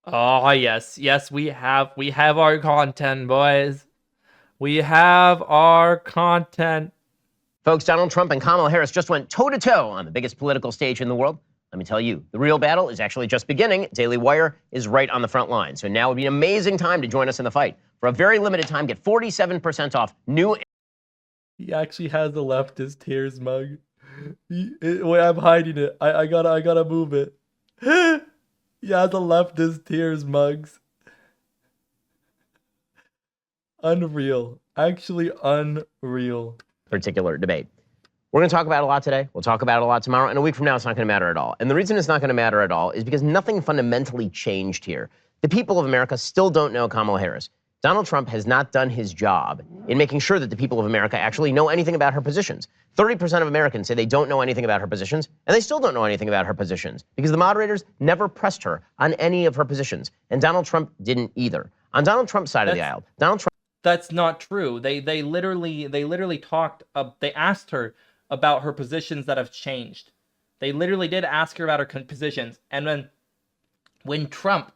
Oh yes, yes, we have our content, boys. We have our content. Folks, Donald Trump and Kamala Harris just went toe-to-toe on the biggest political stage in the world. Let me tell you, the real battle is actually just beginning. Daily Wire is right on the front line. So now would be an amazing time to join us in the fight. For a very limited time, get 47% off new. He actually has the leftist tears mug. Wait, I'm hiding it. I gotta move it. He has the leftist tears mugs. Unreal. Actually unreal. Particular debate. We're going to talk about it a lot today. We'll talk about it a lot tomorrow. And a week from now, it's not going to matter at all. And the reason it's not going to matter at all is because nothing fundamentally changed here. The people of America still don't know Kamala Harris. Donald Trump has not done his job in making sure that the people of America actually know anything about her positions. 30% of Americans say they don't know anything about her positions, and they still don't know anything about her positions because the moderators never pressed her on any of her positions. And Donald Trump didn't either. On Donald Trump's side of the aisle, Donald Trump. That's not true. They literally talked. They asked her about her positions that have changed. They literally did ask her about her positions, and when Trump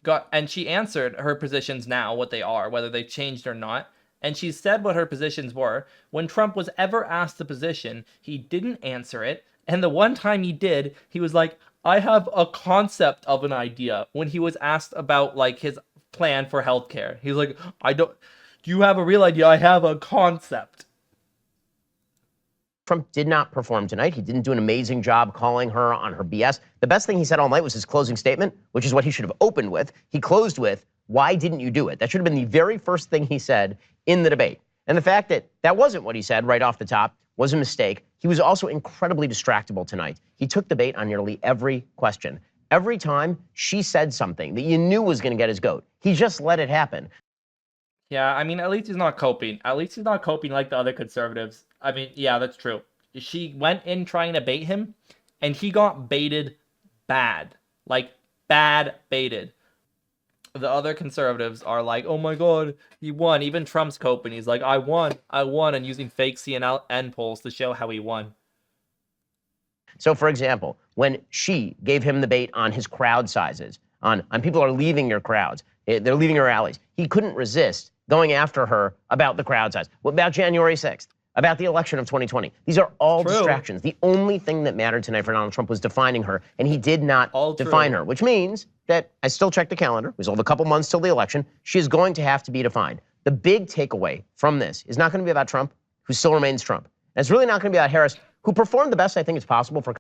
got, and she answered her positions now, what they are, whether they've changed or not, and she said what her positions were. When Trump was ever asked the position, he didn't answer it, and the one time he did, he was like, "I have a concept of an idea." When he was asked about like his plan for healthcare, he's like, "I don't. Do you have a real idea? I have a concept." Trump did not perform tonight. He didn't do an amazing job calling her on her BS. The best thing he said all night was his closing statement, which is what he should have opened with. He closed with, "Why didn't you do it?" That should have been the very first thing he said in the debate. And the fact that that wasn't what he said right off the top was a mistake. He was also incredibly distractible tonight. He took the bait on nearly every question. Every time she said something that you knew was going to get his goat, he just let it happen. Yeah, I mean, at least he's not coping. At least he's not coping like the other conservatives. I mean, yeah, that's true. She went in trying to bait him, and he got baited bad. Like, bad baited. The other conservatives are like, "Oh my god, he won." Even Trump's coping. He's like, I won, and using fake CNN polls to show how he won. So, for example, when she gave him the bait on his crowd sizes, on people are leaving your crowds, they're leaving your rallies, he couldn't resist going after her about the crowd size. What about January 6th? About the election of 2020? These are all distractions. The only thing that mattered tonight for Donald Trump was defining her, and he did not define her, which means that I still check the calendar. We still have a couple months till the election. She is going to have to be defined. The big takeaway from this is not going to be about Trump, who still remains Trump. And it's really not going to be about Harris, who performed the best I think it's possible for.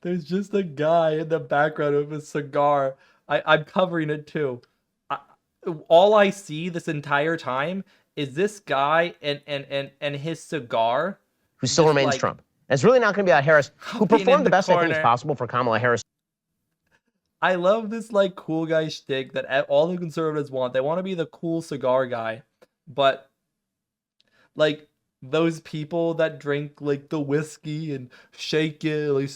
There's just a guy in the background with a cigar. I'm covering it too. I, all I see this entire time is this guy and his cigar, Who still remains like, Trump. And it's really not going to be about Harris, who performed the best I think it's possible for Kamala Harris. I love this like cool guy shtick that all the conservatives want. They want to be the cool cigar guy, but like those people that drink like the whiskey and shake it, like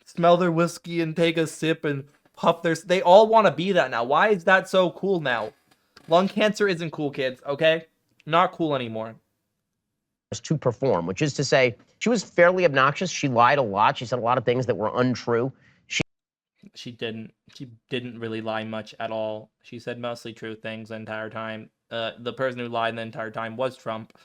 smell their whiskey and take a sip and puff they all want to be that now. Why is that so cool now? Lung cancer isn't cool, kids, okay? Not cool anymore. To perform, which is to say, she was fairly obnoxious. She lied a lot. She said a lot of things that were untrue. She didn't really lie much at all. She said mostly true things the entire time. The person who lied the entire time was Trump.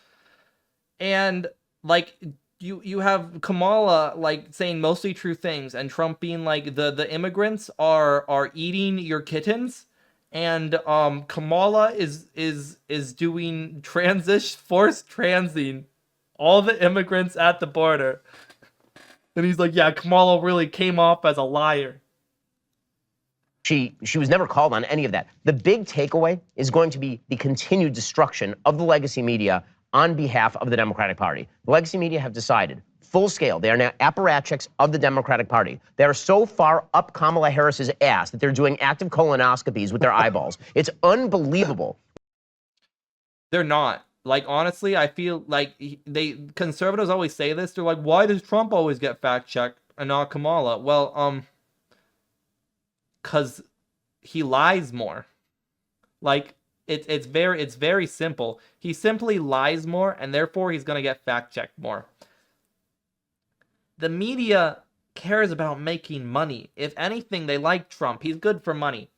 And like you have Kamala like saying mostly true things, and Trump being like the immigrants are eating your kittens, and Kamala is doing forced transing all the immigrants at the border. And he's like, yeah, Kamala really came off as a liar. She was never called on any of that. The big takeaway is going to be the continued destruction of the legacy media on behalf of the Democratic Party. The legacy media have decided, full scale, they are now apparatchiks of the Democratic Party. They are so far up Kamala Harris's ass that they're doing active colonoscopies with their eyeballs. It's unbelievable. They're not. Like, honestly, I feel like conservatives always say this. They're like, why does Trump always get fact checked and not Kamala? Well, because he lies more. Like, it's very simple. He simply lies more, and therefore he's gonna get fact checked more. The media cares about making money. If anything, they like Trump. He's good for money.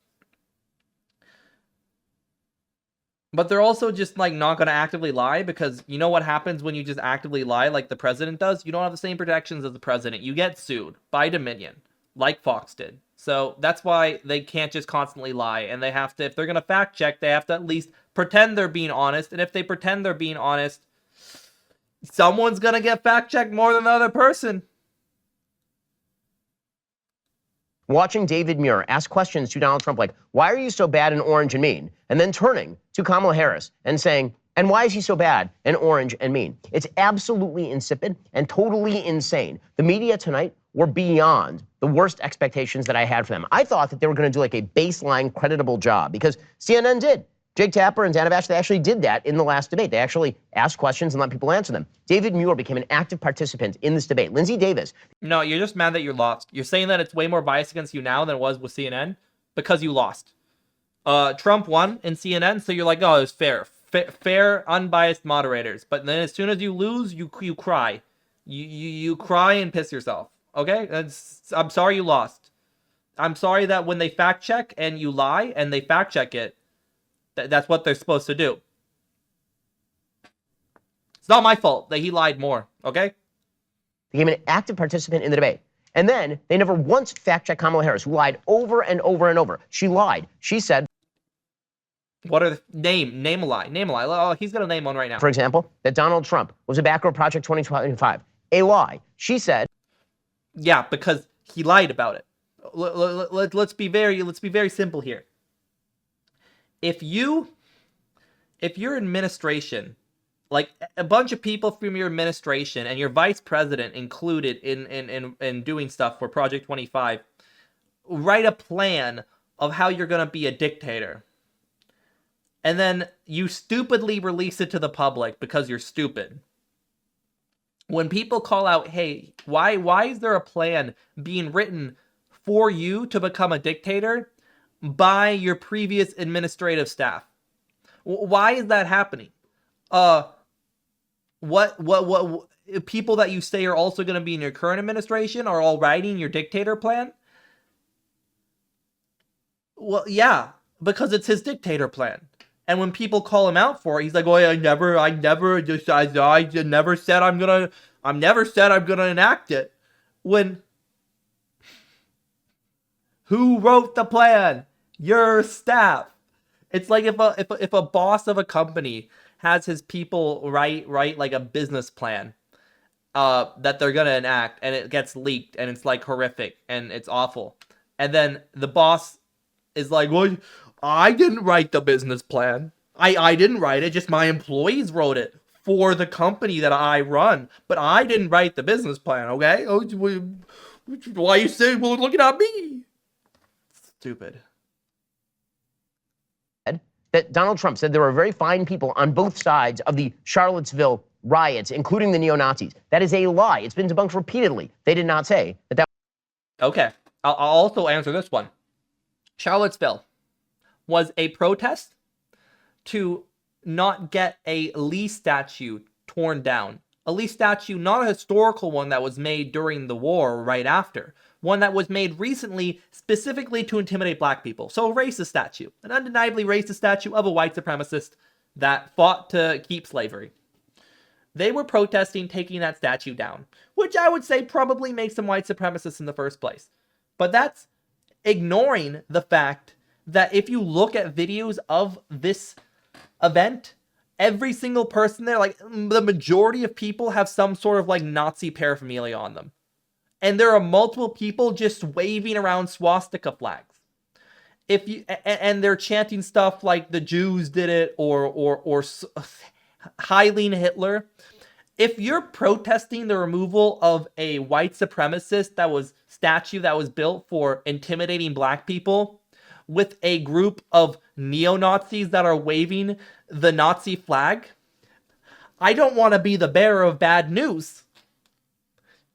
But they're also just like not going to actively lie, because you know what happens when you just actively lie like the president does? You don't have the same protections as the president. You get sued by Dominion, like Fox did. So that's why they can't just constantly lie, and they have to, if they're going to fact check, they have to at least pretend they're being honest. And if they pretend they're being honest, someone's going to get fact checked more than the other person. Watching David Muir ask questions to Donald Trump like, why are you so bad and orange and mean? And then turning to Kamala Harris and saying, and why is he so bad and orange and mean? It's absolutely insipid and totally insane. The media tonight were beyond the worst expectations that I had for them. I thought that they were going to do like a baseline creditable job, because CNN did. Jake Tapper and Dana Bash, they actually did that in the last debate. They actually asked questions and let people answer them. David Muir became an active participant in this debate. Lindsey Davis. No, you're just mad that you lost. You're saying that it's way more biased against you now than it was with CNN because you lost. Trump won in CNN, so you're like, oh, it was fair. Fair, unbiased moderators. But then as soon as you lose, you cry. You cry and piss yourself. Okay? I'm sorry you lost. I'm sorry that when they fact check and you lie and they fact check it, that's what they're supposed to do. It's not my fault that he lied more, okay? Became an active participant in the debate. And then they never once fact-checked Kamala Harris, who lied over and over and over. She lied. She said, what are the name a lie. Oh, he's gonna name one right now. For example, that Donald Trump was a backer of Project 2025. A lie. She said, yeah, because he lied about it. Let's be very simple here. If your administration, like a bunch of people from your administration and your vice president included in doing stuff for Project 25, write a plan of how you're going to be a dictator, and then you stupidly release it to the public because you're stupid. When people call out, hey, why is there a plan being written for you to become a dictator by your previous administrative staff? Why is that happening? What people that you say are also going to be in your current administration are all writing your dictator plan? Well, yeah, because it's his dictator plan. And when people call him out for it, he's like, "Oh, I never said I'm gonna enact it." When who wrote the plan? Your staff. It's like if a boss of a company has his people write like a business plan that they're gonna enact, and it gets leaked, and it's like horrific and it's awful, and then the boss is like, "Well, I didn't write the business plan. I didn't write it. Just my employees wrote it for the company that I run, but I didn't write the business plan." Okay? Oh, why you say, well, looking at me? Stupid. that Donald Trump said there were very fine people on both sides of the Charlottesville riots, including the neo-Nazis. That is a lie. It's been debunked repeatedly. They did not say that. Okay. I'll also answer this one. Charlottesville was a protest to not get a Lee statue torn down. A Lee statue, not a historical one that was made during the war or right after. One that was made recently specifically to intimidate black people. So a racist statue. An undeniably racist statue of a white supremacist that fought to keep slavery. They were protesting taking that statue down, which I would say probably makes them white supremacists in the first place. But that's ignoring the fact that if you look at videos of this event, every single person there, like the majority of people have some sort of like Nazi paraphernalia on them. And there are multiple people just waving around swastika flags. And they're chanting stuff like the Jews did it or Heiling Hitler. If you're protesting the removal of a white supremacist statue that was built for intimidating black people with a group of neo-Nazis that are waving the Nazi flag, I don't want to be the bearer of bad news.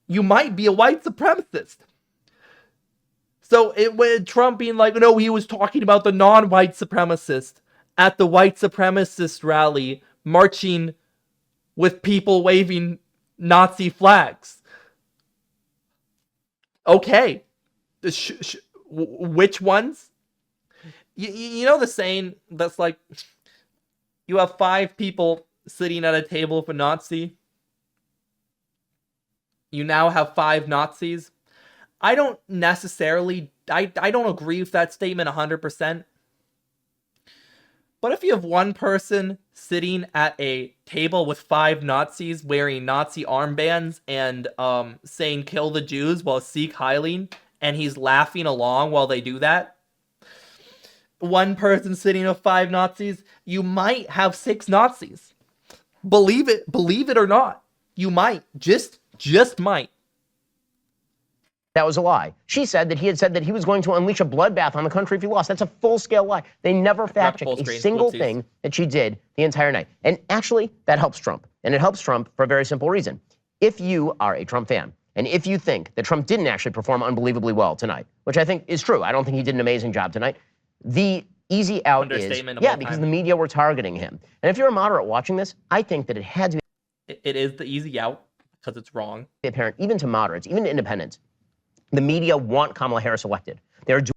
You might be a white supremacist. So with Trump being like, no, he was talking about the non-white supremacist at the white supremacist rally, marching with people waving Nazi flags. Okay. Which ones? You know the saying that's like, You have 5 people sitting at a table with a Nazi. You now have 5 Nazis. I don't necessarily, I don't agree with that statement 100%. But if you have one person sitting at a table with 5 Nazis wearing Nazi armbands and saying kill the Jews while Sieg Heiling, and he's laughing along while they do that, one person sitting with 5 Nazis, you might have 6 Nazis. Believe it or not. You might. Just might. That was a lie. She said that he had said that he was going to unleash a bloodbath on the country if he lost. That's a full-scale lie. They never fact-checked a single thing that she did the entire night. And actually, that helps Trump. And it helps Trump for a very simple reason. If you are a Trump fan, and if you think that Trump didn't actually perform unbelievably well tonight, which I think is true, I don't think he did an amazing job tonight, the easy out is, yeah, because the media were targeting him. And if you're a moderate watching this, I think that it had to be... It is the easy out, because it's wrong. ...apparent, even to moderates, even to independents. The media want Kamala Harris elected. They're doing...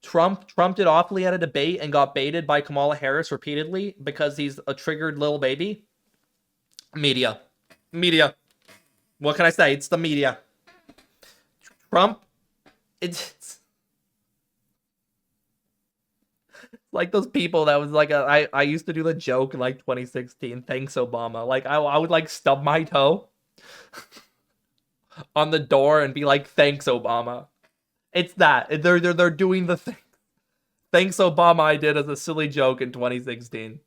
Trump did awfully at a debate and got baited by Kamala Harris repeatedly because he's a triggered little baby. Media. What can I say? It's the media. Trump, it's like those people that was like, I used to do the joke in like 2016, thanks Obama. Like I would like stub my toe on the door and be like, thanks Obama. It's that. They're doing the thing. Thanks Obama I did as a silly joke in 2016.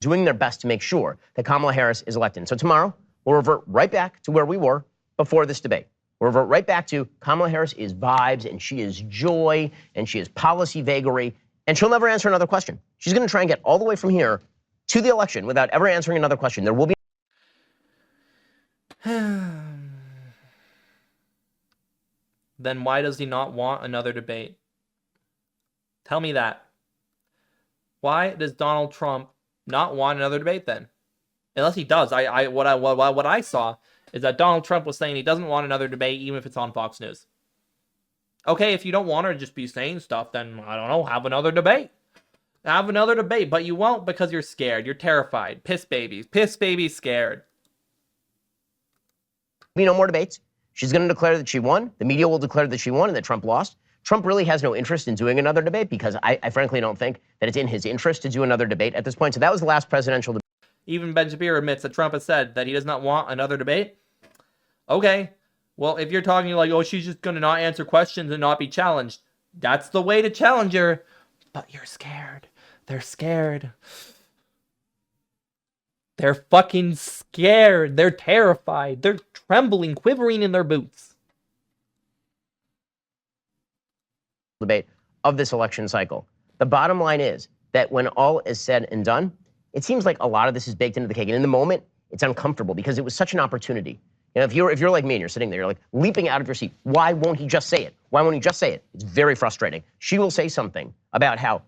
Doing their best to make sure that Kamala Harris is elected. So tomorrow, we'll revert right back to where we were before this debate. We'll revert right back to Kamala Harris is vibes, and she is joy, and she is policy vagary, and she'll never answer another question. She's going to try and get all the way from here to the election without ever answering another question. There will be... Then why does he not want another debate? Tell me that. Why does Donald Trump not want another debate then? Unless he does. What I saw is that Donald Trump was saying he doesn't want another debate even if it's on Fox News. Okay, if you don't want her to just be saying stuff, then I don't know, have another debate. Have another debate, but you won't because you're scared. You're terrified. Piss babies scared. No more debates. She's going to declare that she won. The media will declare that she won and that Trump lost. Trump really has no interest in doing another debate because I frankly don't think that it's in his interest to do another debate at this point. So that was the last presidential debate. Even Ben Shapiro admits that Trump has said that he does not want another debate. Okay. Well, if you're talking like, oh, she's just going to not answer questions and not be challenged, that's the way to challenge her. But you're scared. They're scared. They're fucking scared. They're terrified. They're trembling, quivering in their boots. Debate of this election cycle. The bottom line is that when all is said and done, it seems like a lot of this is baked into the cake. And in the moment, it's uncomfortable because it was such an opportunity. You know, if you're like me and you're sitting there, you're like leaping out of your seat. Why won't he just say it? Why won't he just say it? It's very frustrating. She will say something about how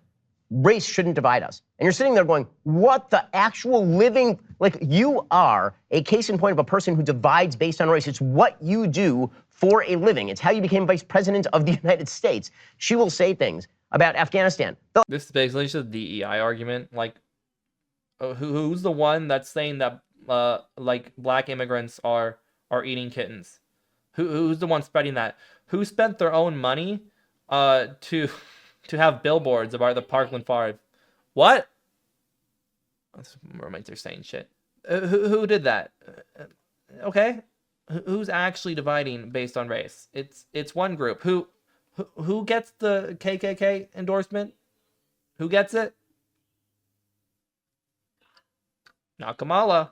race shouldn't divide us. And you're sitting there going, what the actual living, like you are a case in point of a person who divides based on race. It's what you do for a living. It's how you became vice president of the United States. She will say things about Afghanistan. This is basically just a DEI argument. Like, who's the one that's saying that like black immigrants are eating kittens? Who's the one spreading that? Who spent their own money to have billboards about the Parkland 5? What? Roommates are saying shit. Who did that? Okay. Who's actually dividing based on race? It's one group. Who gets the KKK endorsement? Who gets it? Not Kamala.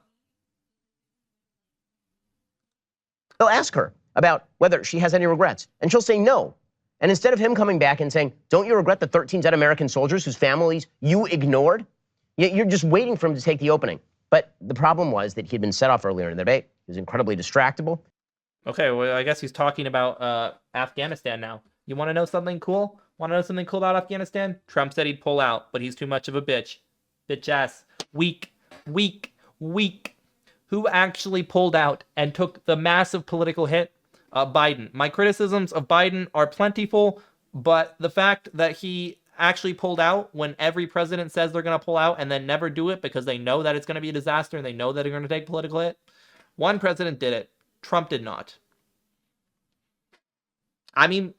They'll ask her about whether she has any regrets, and she'll say no. And instead of him coming back and saying, don't you regret the 13 dead American soldiers whose families you ignored? You're just waiting for him to take the opening. But the problem was that he had been set off earlier in the debate. He was incredibly distractible. Okay, well, I guess he's talking about Afghanistan now. You want to know something cool? Want to know something cool about Afghanistan? Trump said he'd pull out, but he's too much of a bitch. Bitch ass. Weak. Who actually pulled out and took the massive political hit? Biden. My criticisms of Biden are plentiful, but the fact that he actually pulled out when every president says they're going to pull out and then never do it because they know that it's going to be a disaster and they know that they're going to take political hit? One president did it. Trump did not. I mean,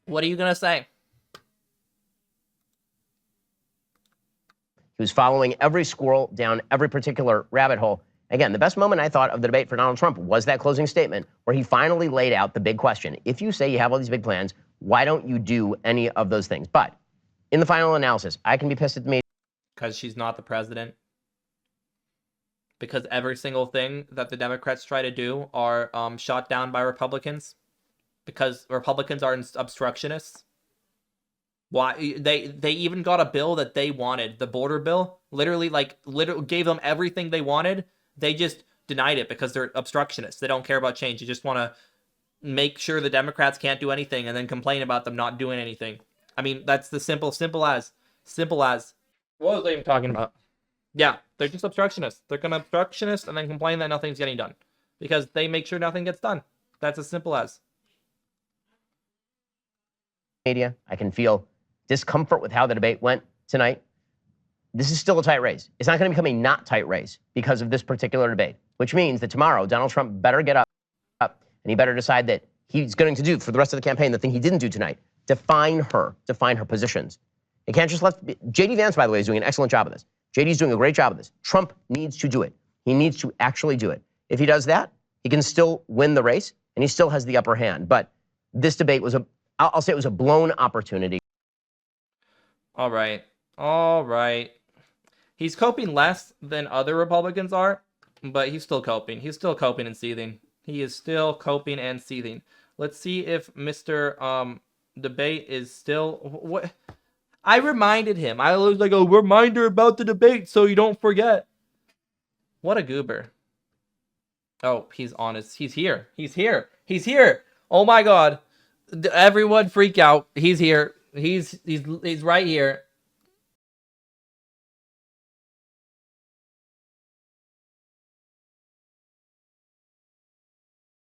what are you going to say? He was following every squirrel down every particular rabbit hole. Again, the best moment I thought of the debate for Donald Trump was that closing statement where he finally laid out the big question. If you say you have all these big plans, why don't you do any of those things? But in the final analysis, I can be pissed at the media. Because she's not the president. Because every single thing that the Democrats try to do are shot down by Republicans. Because Republicans are obstructionists. Why they even got a bill that they wanted, the border bill, literally gave them everything they wanted. They just denied it because they're obstructionists. They don't care about change. They just want to make sure the Democrats can't do anything and then complain about them not doing anything. I mean, that's the simple as. What was I even talking about? Yeah, they're just obstructionists. They're gonna obstructionist and then complain that nothing's getting done because they make sure nothing gets done. That's as simple as. Media, I can feel discomfort with how the debate went tonight. This is still a tight race. It's not going to become a not tight race because of this particular debate, which means that tomorrow Donald Trump better get up and he better decide that he's going to do for the rest of the campaign the thing he didn't do tonight. Define her positions. It can't just let J.D. Vance, by the way, is doing an excellent job of this. J.D.'s doing a great job of this. Trump needs to do it. He needs to actually do it. If he does that, he can still win the race and he still has the upper hand. But this debate was I'll say it was a blown opportunity. All right. He's coping less than other Republicans are, but he's still coping. He's still coping and seething. He is still coping and seething. Let's see if Mr. Debate is still... What? I reminded him. I was like, a reminder about the debate so you don't forget. What a goober. Oh, he's honest. He's here. Oh my God. Everyone freak out. He's here. He's right here.